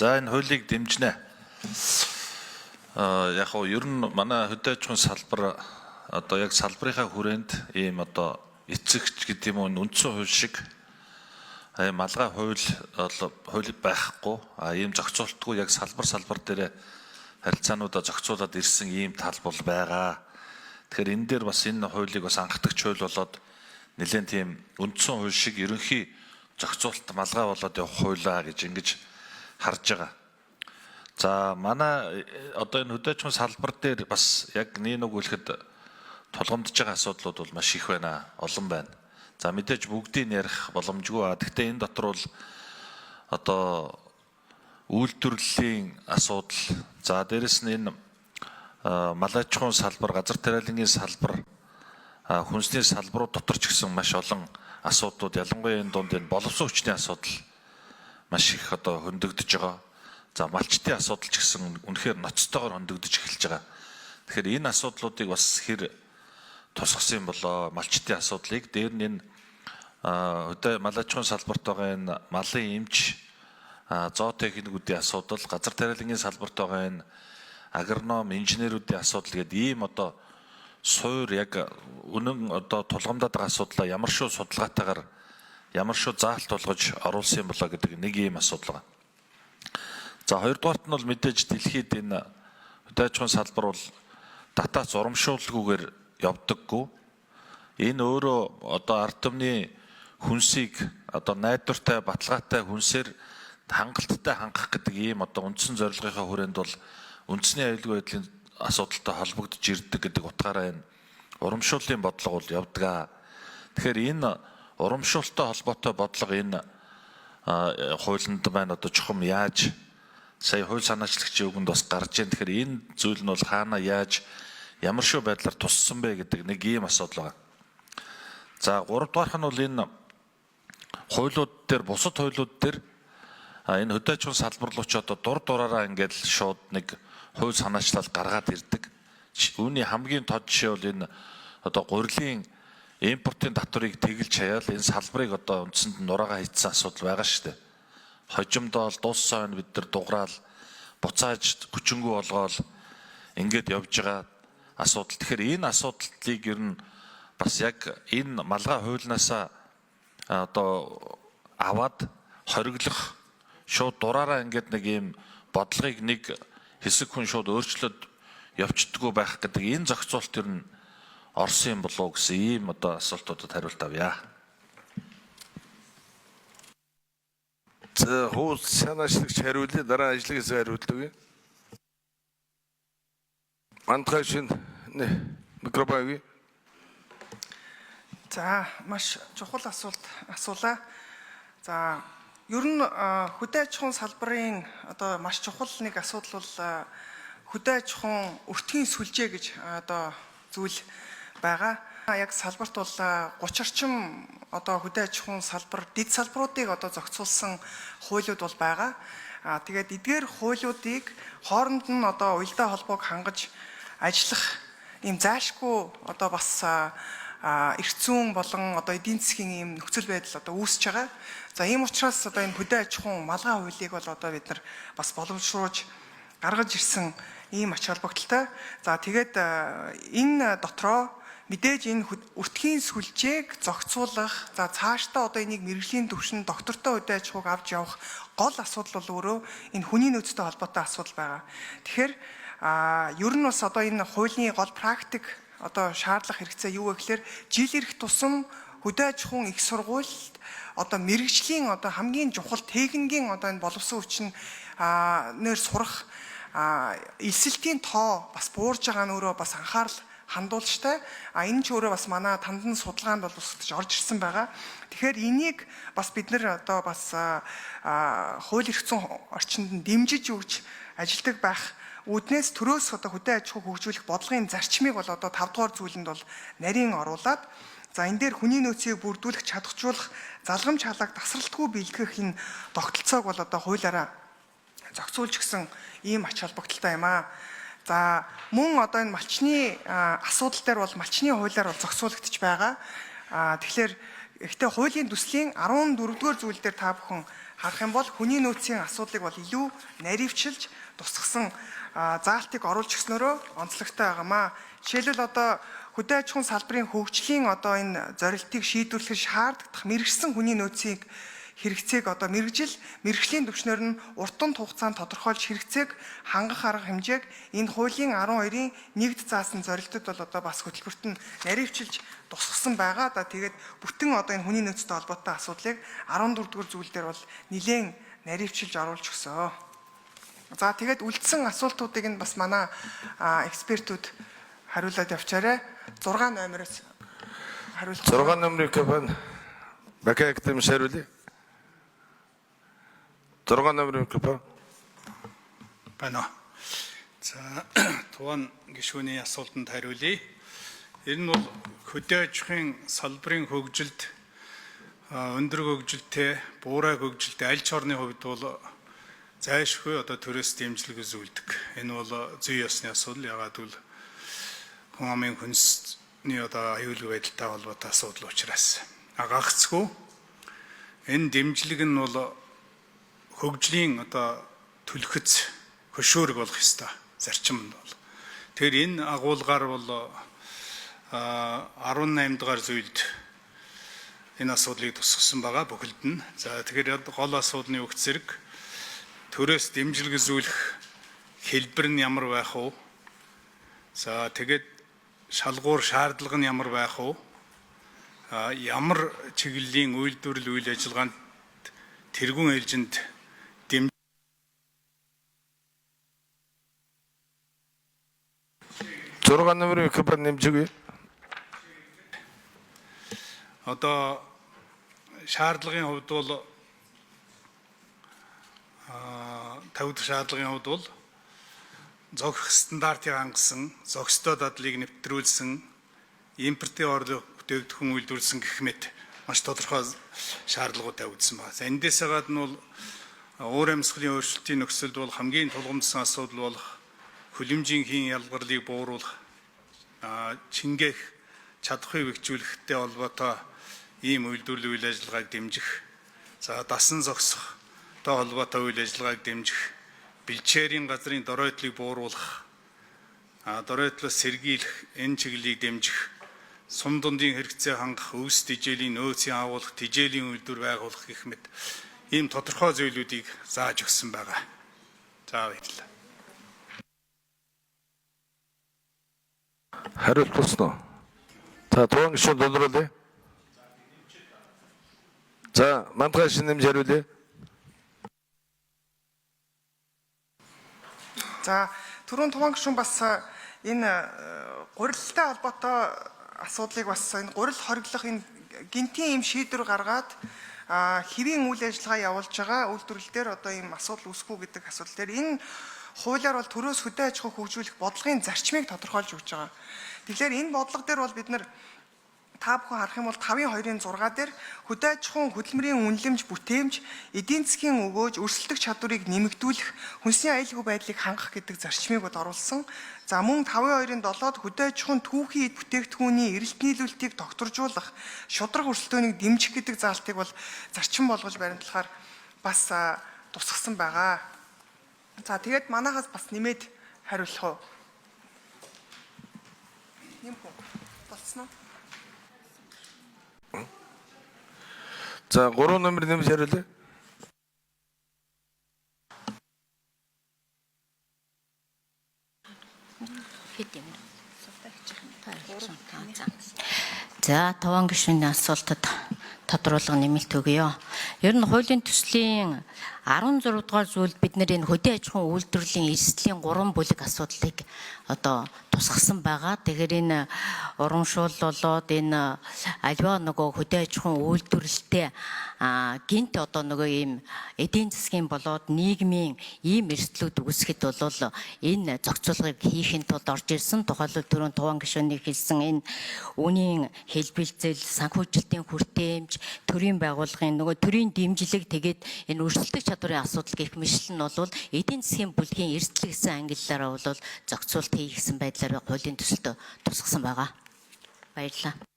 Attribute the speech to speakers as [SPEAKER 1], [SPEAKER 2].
[SPEAKER 1] За энэ хуулийг дэмжинэ. Яг хоо ер нь манай хөдөөжин салбар одоо яг салбарынхаа хүрээнд ийм одоо эцэгч гэдэг юм уу үндсэн хууль шиг малгай хууль байхгүй ийм зохицуултгүй яг салбар дээр харилцаануудаа зохицуулаад ирсэн ийм тал бол байгаа. Тэгэхээр энэ дээр бас энэ хуулийг бас анхдагч хууль болоод нэлээд тийм үндсэн хууль шиг ерөнхий зохицуулт малгай болоод явах хуулаа гэж ингэж харж байгаа. За манай одоо энэ хөдөөжин салбар дээр бас яг нэг үлэхэд тулгамдж байгаа асуудлууд бол маш их байна, олон байна. За мэдээж бүгдийг ярих боломжгүй. Гэхдээ энэ дотор бол одоо үйлдвэрлэлийн асуудал, за дээрэс нь энэ мал аж ахуйн салбар, газар тариалангийн салбар, хүнсний салбарууд дотор ч гэсэн маш олон асуудлууд, ялангуяа энэ дунд энэ боловсон хүчний асуудал маш их одоо хөндөгдөж байгаа. За малчтын асуудал ч гэсэн үнэхээр ноцтойгоор хөндөгдөж эхэлж байгаа. Тэгэхээр энэ асуудлуудыг бас хэр тусгасан болоо малчтын асуудлыг дээр нь энэ мал аж ахуйн салбарт байгаа энэ малын эмч, зоотехникүүдийн асуудал, газар тариалангийн салбарт байгаа энэ агроном, инженерүүдийн асуудал гэдэг ийм одоо суур яг үнэн одоо тулгамдаад байгаа асуудлаа ямар шүү судалгаатайгаар ямар шүү заалт болгож оруулсан болоо гэдэг нэг ийм асуудал байна. За хоёрдугаарт нь бол мэдээж дэлхийд энэ хөдөөжин салбар бол татаац урамшуулгүйгээр явдаггүй. Энэ өөрөө одоо ард түмний хүнсийг одоо найдвартай, баталгаатай хүнсээр хангалттай хангах гэдэг ийм одоо үндсэн зорилгынхаа хүрээнд бол үндэсний аюулгүй байдлын асуудалтай холбогдож ирдэг гэдэг утгаараа энэ урамшууллын бодлого бол явдаг. Тэгэхээр энэ урамшуулттай холбоотой бодлого энэ хуулинд байна одоо чухам яаж сая хууль санаачлагчийн үгэнд бас гарч ийн. Тэгэхээр энэ зүйл нь бол хаана яаж ямар шүү байдлаар туссан бэ гэдэг нэг ийм асуудал байна. За гуравдугаарх нь бол энэ хуулиуд дээр бусад хуулиуд дээр энэ хөдөөжин салбар руу ч одоо дураараа ингээд шууд нэг хууль санаачлал гаргаад ирдэг. Үүний хамгийн тод жишээ бол энэ одоо гурилын импортын татварыг тэгэлж хаяал энэ салбарыг одоо үндсэнд нураагаа хийцэн асуудал байгаа шүү дээ. Хожимдоол дууссан бид нар дуграал буцааж хүчингү болгоол ингээд явж байгаа асуудал. Тэгэхээр энэ асуудлыг ер нь бас яг энэ малгай хуулинаасаа одоо аваад хориглох шууд дураараа ингээд нэг ийм бодлогыг нэг хэсэг хүн шууд өөрчлөд явцдаггүй байх гэдэг энэ зохицуулт ер нь орсон юм болов гэсэн ийм одоо асуултуудад хариулт авъя.
[SPEAKER 2] За хууль санаачлагч хариулъя, дараа ажлын хэсэг хариулдаг. Мантгашин микрофон.
[SPEAKER 3] За маш чухал асуулт асуулаа. За ер нь хөдөө аж ахуйн салбарын одоо маш чухал нэг асуудал бол хөдөө аж ахуйн өртгийн сүлжээ гэж одоо зүйл байгаа. Яг салбарт бол 30 орчим одоо хөдөө аж ахуйн салбар, дэд салбаруудыг одоо зохицуулсан хуулиуд бол байгаа. Тэгээд эдгээр хуулиудыг хооронд нь одоо уялдаа холбоог хангаж ажиллах ийм зайлшгүй одоо бас эрх зүйн болон одоо эдийн засгийн ийм нөхцөл байдал одоо үүсэж байгаа. За ийм учраас одоо энэ хөдөө аж ахуйн малгай хуулийг бол одоо бид нар бас боломжруулж гаргаж ирсэн ийм ач холбогдолтой. За тэгээд энэ дотроо мэдээж энэ өртгийн сүлжээг зохицуулах, за цаашдаа одоо энийг мэрэгжлийн түвшинд доктортой хөдөө аж ахуйг авч явах гол асуудал бол өөрөө энэ хүний нөөцтэй холбоотой асуудал байгаа. Тэгэхээр ер нь бас одоо энэ хуулийн гол практик одоо шаардлах хэрэгцээ юу вэ гэхээр жил ирэх тусам хөдөө аж ахуйн их сургуульд одоо мэрэгжлийн одоо хамгийн чухал техникийн одоо энэ боловсон хүчин нэр сурах элсэлтийн тоо бас буурж байгаа нь өөрөө бас анхаарал хандуулжтай. Энэ ч өөрөө бас манай тандан судалгаанд бол устж орж ирсэн байгаа. Тэгэхээр энийг бас бид нэр одоо бас хууль эрх зүйн орчинд нь дэмжиж өгч ажилдаг байх үүднээс төрөөс одоо хөдөө аж ахуйг хөгжүүлэх бодлогын зарчмыг бол одоо 5 дугаар зүйлэнд бол нарийн оруулаад за энэ дээр хүний нөөцийг бүрдүүлэх, чадахжуулах, залгамж халааг тасралтгүй биелгэх энэ тогтолцоог бол одоо хуулиараа зохицуулж гисэн ийм ач холбогдолтой юм аа. За мөн одоо энэ малчны асуудал дээр бол малчны хуулиар бол зохицуулагдчих байгаа. Тэгэхээр ихтэй хуулийн төслийн 14 дугаар зүйл дээр та бүхэн харах юм бол хүний нөөцийн асуудлыг бол илүү наривчилж тусгасан заалтыг оруулж өгснөөрөө онцлогтой байгаамаа. Жишээлбэл одоо хөдөө аж ахуйн салбарын хөгжлийн одоо энэ зорилтыг шийдвэрлэхэд шаардлагах мэрэгжсэн хүний нөөцийг хэрэгцээг одоо мэрэгжлийн түвшнөр нь урт хугацаанд тодорхойлж хэрэгцээг хангах арга хэмжээг энэ хуулийн 12-ийн 1-д заасан зорилтод бол одоо бас хөтөлбөрт нь наривчилж тусгасан байгаа. Тэгээд бүтэн одоо энэ хүний нөөцтэй холбоотой асуудлыг 14-р зүйл дээр бол нэлээд наривчилж оруулж өгсөн. За тэгээд үлдсэн асуултуудыг нь бас манай экспертүүд хариулаад явчаарай. 6 номероос хариулт.
[SPEAKER 2] 6 номерыг капан бакаагтам шаруулъя. 6 номерыг капан.
[SPEAKER 4] Байна. За тугаан гишүүний асуултанд хариулъя. Энэ нь бол хөдөө аж ахуйн салбарын хөгжилд өндөр хөгжилтэй, буурай хөгжилтэй аль ч орны хувьд бол зайлшгүй одоо төрөөс дэмжлэг үзүүлдэг. Энэ бол зүй ёсны асуудал. Ягаад гэвэл хүн амын хүнсний одоо аюулгүй байдалтай холбоотой асуудал учраас. Гагцгүй энэ дэмжлэг нь бол хөгжлийн одоо түлхэц хөшөөрөг болох ёстой зарчимд бол. Тэгэхээр энэ агуулгаар бол 18 дугаар зүйлд энэ асуудлыг тусгасан байгаа бүхэлд нь. За тэгэхээр гол асуудлын өгц зэрэг төрөөс дэмжлэг үзүүлэх хэлбэр нь ямар байх вэ? За тэгээд шалгуур шаардлага нь ямар байх вэ? Ямар чиглэлийн үйлдвэрлэл үйл ажиллагаанд тэргүүн ээлжинд
[SPEAKER 2] 6 номерыг капан нэмжгүй.
[SPEAKER 4] Одоо шаардлагын хувьд бол 50 дахь шаардлагын хувьд бол зохих стандартыг хангасан, зохистой дадлыг нэвтрүүлсэн, импортын орлого бүтээгдэхүүн үйлдвэрлэсэн гэх мэт маш тодорхой шаардлагууд тавьсан байна. За эндээс гадна бол уур амьсгалын өөрчлөлтийн нөхцөлд бол хамгийн тулгымдсан асуудал болох хөлөмжийн хийн ялгарлыг бууруулах, чингээх, чадахыг бэхжүүлэхтэй холбоотой ийм үйлдвэрлэлийн үйл ажиллагааг дэмжих, за дасан зогсохтой холбоотой үйл ажиллагааг дэмжих, бэлчээрийн газрын доройтлыг бууруулах, доройтлоос сэргийлэх энэ чиглэлийг дэмжих, сум дундын хэрэгцээ хангах, өвс тэжээлийн нөөцийн агуулах, тэжээлийн үйлдвэр байгуулах гэх мэт ийм тодорхой зүйлүүдийг зааж өгсөн байгаа. За баярлалаа.
[SPEAKER 2] Хариулт болсноо. За тугаан гишүүн тодруулъя. За мантгай шинэмж хариулъя.
[SPEAKER 3] За түрүүн тугаан гишүүн бас энэ гурилтай холбоотой асуудлыг бас энэ гурил хориглох энэ гинтийн юм шийдвэр гаргаад хэвийн үйл ажиллагаа явуулж байгаа үйлдвэрлэлээр одоо ийм асуудал үүсэхгүй гэдэг асуудал дээр энэ хуулиар бол төрөөс хөдөө аж ахуй хөгжүүлэх бодлогын зарчмыг тодорхойлж өгч байгаа. Тэгэхээр энэ бодлого дээр бол бид нар та бүхэн харах юм бол 5-2-ын 6 дээр хөдөө аж ахуйн хөдөлмөрийн үнэлэмж, бүтээмж, эдийн засгийн өгөөж, өрсөлдөх чадварыг нэмэгдүүлэх, хүнсний аюулгүй байдлыг хангах гэдэг зарчмыг оруулсан. За мөн 5-2-ын 7-д хөдөө аж ахуйн түүхий эд бүтээгдэхүүний эрэлт нийлүүлэлтийг тогтворжуулах, шудраг өрсөлдөөнийг дэмжих гэдэг заалтыг бол зарчим болгож баримтлахаар бас тусгасан байгаа. За тэгээд манайхаас бас нэмээд хариулах уу? Нэмэх үү? Болцсон уу?
[SPEAKER 2] За 3 номер нэмж хариулъя.
[SPEAKER 5] За таван гишүүний асуултад тодруулга нэмэлт өгье. Ер нь хуулийн төслийн 16 дугаар зүйлд бид нэр энэ хөдөө аж ахуйн үйлдвэрлэлийн эрсдлийн 3 бүлэг асуудлыг одоо тусгасан байгаа. Тэгэхээр энэ урамшуул болоод энэ альва нөгөө хөдөө аж ахуйн үйлдвэрлэлтэй гинт одоо нөгөө ийм эдийн засгийн болоод нийгмийн ийм эрсдлүүд үүсгэхэд бол энэ зохицуулгыг хийхин тулд орж ирсэн. Тухайлбал түрүүн таван гишүүний хэлсэн энэ үнийн хэлбэлзэл, санхүүжилтийн хүртээмж, төрийн байгууллагын нөгөө төрийн дэмжлэг тэгээд энэ өрсөлдөх чадварын асуудал гэх мэтлэн нь бол эдийн засгийн бүлгийн эрсдэл гэсэн ангиллаараа бол зохицуулт хийх гэсэн байдлаар хуулийн төсөлд тусгасан байгаа. Баярлалаа.